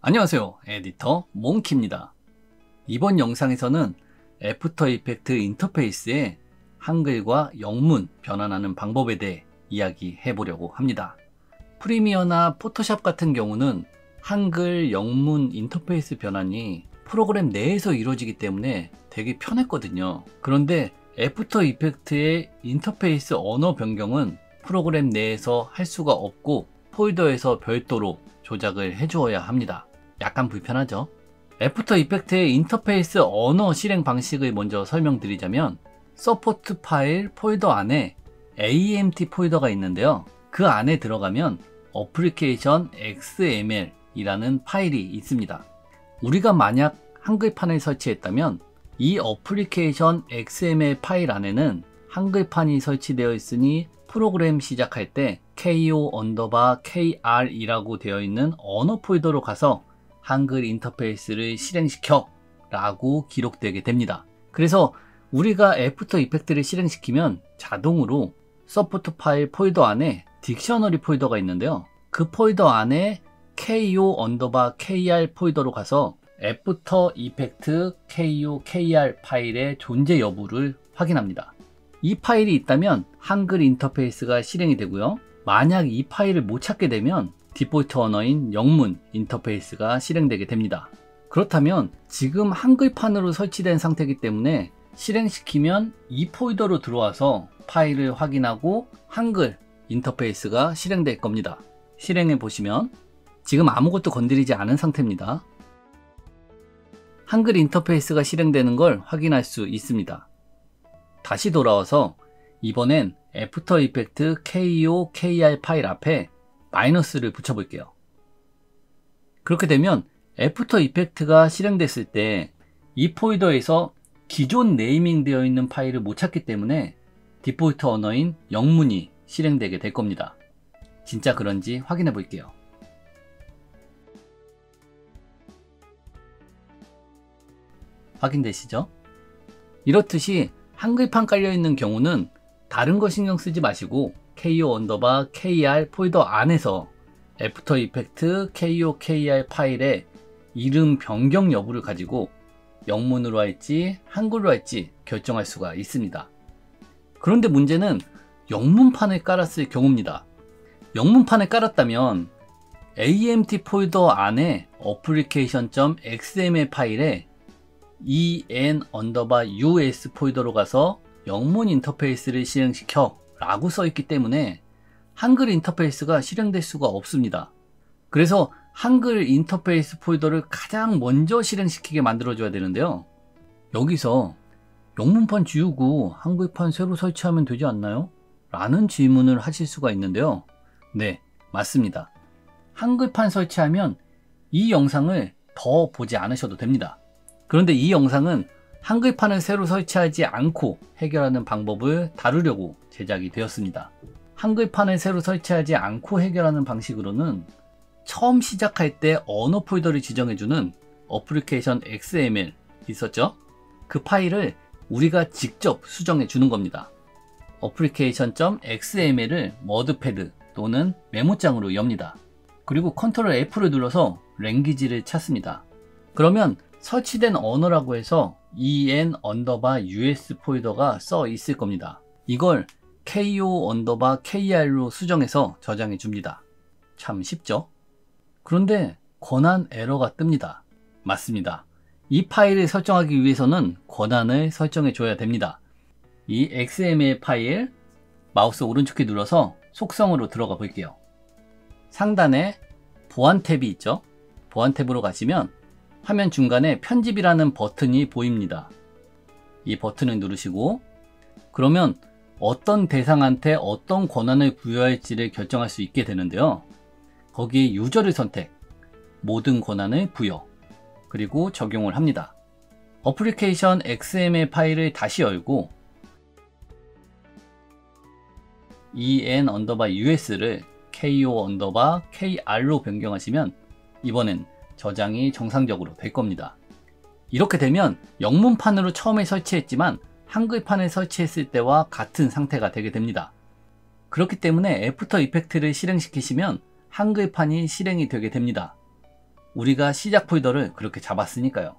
안녕하세요. 에디터 몽키입니다. 이번 영상에서는 애프터 이펙트 인터페이스의 한글과 영문 변환하는 방법에 대해 이야기해 보려고 합니다. 프리미어나 포토샵 같은 경우는 한글, 영문 인터페이스 변환이 프로그램 내에서 이루어지기 때문에 되게 편했거든요. 그런데 애프터 이펙트의 인터페이스 언어 변경은 프로그램 내에서 할 수가 없고 폴더에서 별도로 조작을 해주어야 합니다. 약간 불편하죠. 애프터 이펙트의 인터페이스 언어 실행 방식을 먼저 설명드리자면 서포트 파일 폴더 안에 AMT 폴더가 있는데요. 그 안에 들어가면 어플리케이션 XML 이라는 파일이 있습니다. 우리가 만약 한글판을 설치했다면 이 어플리케이션 XML 파일 안에는 한글판이 설치되어 있으니 프로그램 시작할 때 ko_kr 이라고 되어 있는 언어 폴더로 가서 한글 인터페이스를 실행시켜 라고 기록되게 됩니다. 그래서 우리가 애프터 이펙트를 실행시키면 자동으로 서포트 파일 폴더 안에 딕셔너리 폴더가 있는데요. 그 폴더 안에 ko_kr 폴더로 가서 애프터 이펙트 ko_kr 파일의 존재 여부를 확인합니다. 이 파일이 있다면 한글 인터페이스가 실행이 되고요. 만약 이 파일을 못 찾게 되면 디폴트 언어인 영문 인터페이스가 실행되게 됩니다. 그렇다면 지금 한글판으로 설치된 상태이기 때문에 실행시키면 이 폴더로 들어와서 파일을 확인하고 한글 인터페이스가 실행될 겁니다. 실행해 보시면 지금 아무것도 건드리지 않은 상태입니다. 한글 인터페이스가 실행되는 걸 확인할 수 있습니다. 다시 돌아와서 이번엔 애프터 이펙트 ko_kr 파일 앞에 마이너스를 붙여볼게요. 그렇게 되면 애프터 이펙트가 실행됐을 때 이 폴더에서 기존 네이밍 되어 있는 파일을 못 찾기 때문에 디폴트 언어인 영문이 실행되게 될 겁니다. 진짜 그런지 확인해 볼게요. 확인되시죠? 이렇듯이 한글판 깔려있는 경우는 다른 거 신경 쓰지 마시고 ko_kr 폴더 안에서 애프터 이펙트 ko_kr 파일의 이름 변경 여부를 가지고 영문으로 할지 한글로 할지 결정할 수가 있습니다. 그런데 문제는 영문판을 깔았을 경우입니다. 영문판을 깔았다면 AMT 폴더 안에 application.xml 파일에 en_us 폴더로 가서 영문 인터페이스를 실행시켜 라고 써있기 때문에 한글 인터페이스가 실행될 수가 없습니다. 그래서 한글 인터페이스 폴더를 가장 먼저 실행시키게 만들어줘야 되는데요. 여기서 영문판 지우고 한글판 새로 설치하면 되지 않나요? 라는 질문을 하실 수가 있는데요. 네, 맞습니다. 한글판 설치하면 이 영상을 더 보지 않으셔도 됩니다. 그런데 이 영상은 한글판을 새로 설치하지 않고 해결하는 방법을 다루려고 제작이 되었습니다. 한글판을 새로 설치하지 않고 해결하는 방식으로는 처음 시작할 때 언어 폴더를 지정해주는 어플리케이션 XML 있었죠? 그 파일을 우리가 직접 수정해 주는 겁니다. application.xml을 워드패드 또는 메모장으로 엽니다. 그리고 컨트롤 F를 눌러서 랭귀지를 찾습니다. 그러면 설치된 언어라고 해서 en_us 폴더가 써 있을 겁니다. 이걸 ko_kr로 수정해서 저장해 줍니다. 참 쉽죠? 그런데 권한 에러가 뜹니다. 맞습니다. 이 파일을 설정하기 위해서는 권한을 설정해 줘야 됩니다. 이 XML 파일 마우스 오른쪽 키 눌러서 속성으로 들어가 볼게요. 상단에 보안 탭이 있죠? 보안 탭으로 가시면 화면 중간에 편집이라는 버튼이 보입니다. 이 버튼을 누르시고 그러면 어떤 대상한테 어떤 권한을 부여할지를 결정할 수 있게 되는데요. 거기에 유저를 선택, 모든 권한을 부여, 그리고 적용을 합니다. 어플리케이션 XML 파일을 다시 열고 en_us를 ko_kr로 변경하시면 이번엔 저장이 정상적으로 될 겁니다. 이렇게 되면 영문판으로 처음에 설치했지만 한글판을 설치했을 때와 같은 상태가 되게 됩니다. 그렇기 때문에 애프터 이펙트를 실행시키시면 한글판이 실행이 되게 됩니다. 우리가 시작 폴더를 그렇게 잡았으니까요.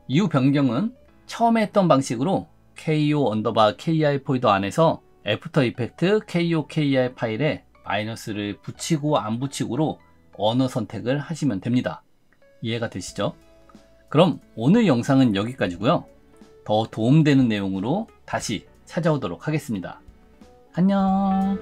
이후 변경은 처음에 했던 방식으로 ko_kr 폴더 안에서 애프터 이펙트 ko_kr 파일에 마이너스를 붙이고 안 붙이고로 언어 선택을 하시면 됩니다. 이해가 되시죠? 그럼 오늘 영상은 여기까지고요. 더 도움되는 내용으로 다시 찾아오도록 하겠습니다. 안녕.